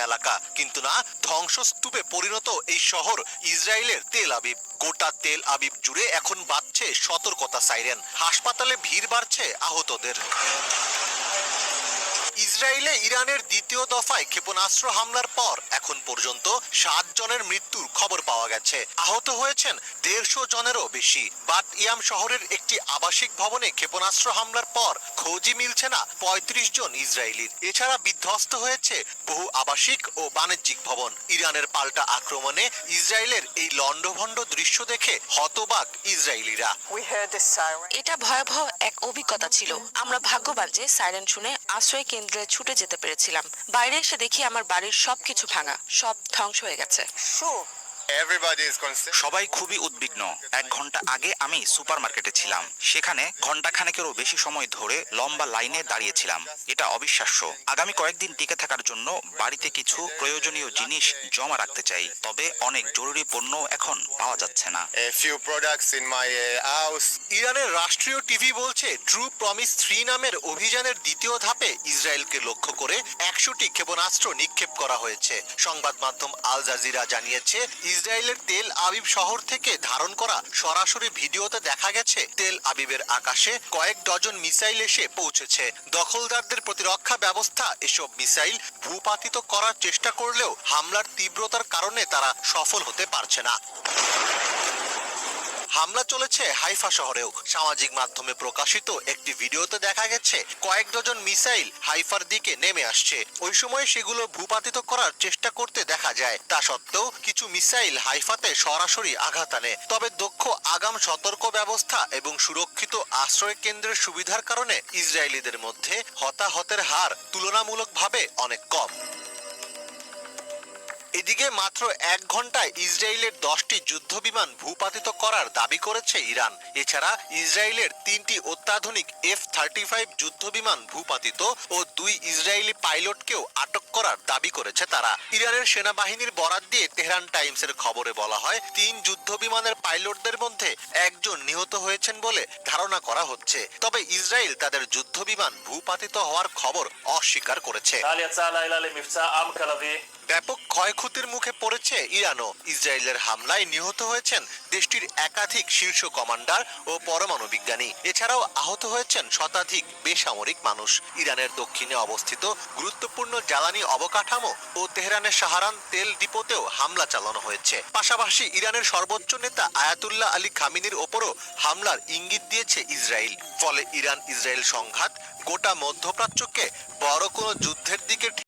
এলাকা, কিন্তু না, ধ্বংসস্তূপে পরিণত এই শহর ইসরায়েলের তেল আবিব। গোটা তেল আবিব জুড়ে এখন বাজছে সতর্কতা সাইরেন। হাসপাতালে ভিড় বাড়ছে আহতদের। ইসরায়েলে ইরানের দ্বিতীয় দফায় ক্ষেপণাস্ত্র হামলার পর এখন পর্যন্ত 7 জনের মৃত্যুর খবর পাওয়া গেছে। আহত হয়েছেন 150 জনেরও বেশি। বাত ইয়াম শহরের একটি আবাসিক ভবনে ক্ষেপণাস্ত্র হামলার পর খোঁজই মিলছে না 35 জন ইসরায়েলির। এছাড়া বিধ্বস্ত হয়েছে বহু আবাসিক ও বাণিজ্যিক ভবন। ইরানের পাল্টা আক্রমণে ইসরায়েলের এই লণ্ডভণ্ড দৃশ্য দেখে হতবাক ইসরায়েলিরা। এটা ভয়াবহ এক অভিজ্ঞতা ছিল। আমরা ভাগ্যবান যে সাইরেন শুনে আশ্রয় কেন্দ্রে ছুটে যেতে পেরেছিলাম। বাইরে এসে দেখি আমার বাড়ির সবকিছু ভাঙা, সব ধ্বংস হয়ে গেছে। সবাই খুবই উদ্বিগ্ন। 1 ঘন্টা আগে আমি সুপারমার্কেটে ছিলাম, সেখানে ঘন্টাখানেকেরও বেশি সময় ধরে লম্বা লাইনে দাঁড়িয়েছিলাম। এটা অবিশ্বাস্য। আগামী কয়েকদিন টিকে থাকার জন্য বাড়িতে কিছু প্রয়োজনীয় জিনিস জমা রাখতে চাই, তবে অনেক জরুরি পণ্য এখন পাওয়া যাচ্ছে না। ইরানের রাষ্ট্রীয় টিভি বলছে ট্রু প্রমিস 3 নামের অভিযানের দ্বিতীয় ধাপে ইসরায়েলকে লক্ষ্য করে 100টি ক্ষেপণাস্ত্র নিক্ষেপ করা হয়েছে। সংবাদ মাধ্যম আল জাজিরা জানিয়েছে ইসরায়েলের তেল আবিব শহর থেকে ধারণ করা সরাসরি ভিডিওতে দেখা গেছে তেল আবিবের আকাশে কয়েক ডজন মিসাইল এসে পৌঁছেছে। দখলদারদের প্রতিরক্ষা ব্যবস্থা এসব মিসাইল ভূপাতিত করার চেষ্টা করলেও হামলার তীব্রতার কারণে তারা সফল হতে পারছে না। হামলা চলেছে হাইফা শহরেও। সামাজিক মাধ্যমে প্রকাশিত একটি ভিডিওতে দেখা গেছে কয়েক ডজন মিসাইল হাইফার দিকে নেমে আসছে। ওই সময় সেগুলো ভূপাতিত করার চেষ্টা করতে দেখা যায়। তা সত্ত্বেও কিছু মিসাইল হাইফাতে সরাসরি আঘাত আনে। তবে দক্ষ আগাম সতর্ক ব্যবস্থা এবং সুরক্ষিত আশ্রয় কেন্দ্রের সুবিধার কারণে ইসরায়েলিদের মধ্যে হতাহতের হার তুলনামূলকভাবে অনেক কম। এদিকে মাত্র 1 ঘন্টায় ইসরায়েলের 10টি যুদ্ধবিমান ভূপাতিত করার দাবি করেছে ইরান। এছাড়া ইসরায়েলের 3টি অত্যাধুনিক F-35 যুদ্ধবিমান ভূপাতিত ও 2 ইসরায়েলি পাইলটকেও আটক করার দাবি করেছে তারা। ইরানের সেনাবাহিনীর বরাত দিয়ে তেহরান টাইমসের খবরে বলা হয় 3 যুদ্ধবিমানের পাইলটদের মধ্যে একজন নিহত হয়েছেন বলে ধারণা করা হচ্ছে। তবে ইসরায়েল তাদের যুদ্ধবিমান ভূপাতিত হওয়ার খবর অস্বীকার করেছে। ব্যাপক ক্ষয়ক্ষতির মুখে পড়েছে ইরানও। ইসরায়েলের হামলায় নিহত হয়েছেন দেশটির একাধিক শীর্ষ কমান্ডার ও পরমাণু বিজ্ঞানী। এছাড়াও আহত হয়েছেন শতাধিক বেসামরিক মানুষ। ইরানের দক্ষিণে অবস্থিত গুরুত্বপূর্ণ জ্বালানি অবকাঠামো ও তেহরানের সাহারান তেল ডিপোতেও হামলা চালানো হয়েছে। পাশাপাশি ইরানের সর্বোচ্চ নেতা আয়াতুল্লাহ আলী খামিনির ওপরও হামলার ইঙ্গিত দিয়েছে ইসরায়েল। ফলে ইরান ইসরায়েল সংঘাত গোটা মধ্যপ্রাচ্যকে বড় কোনো যুদ্ধের দিকে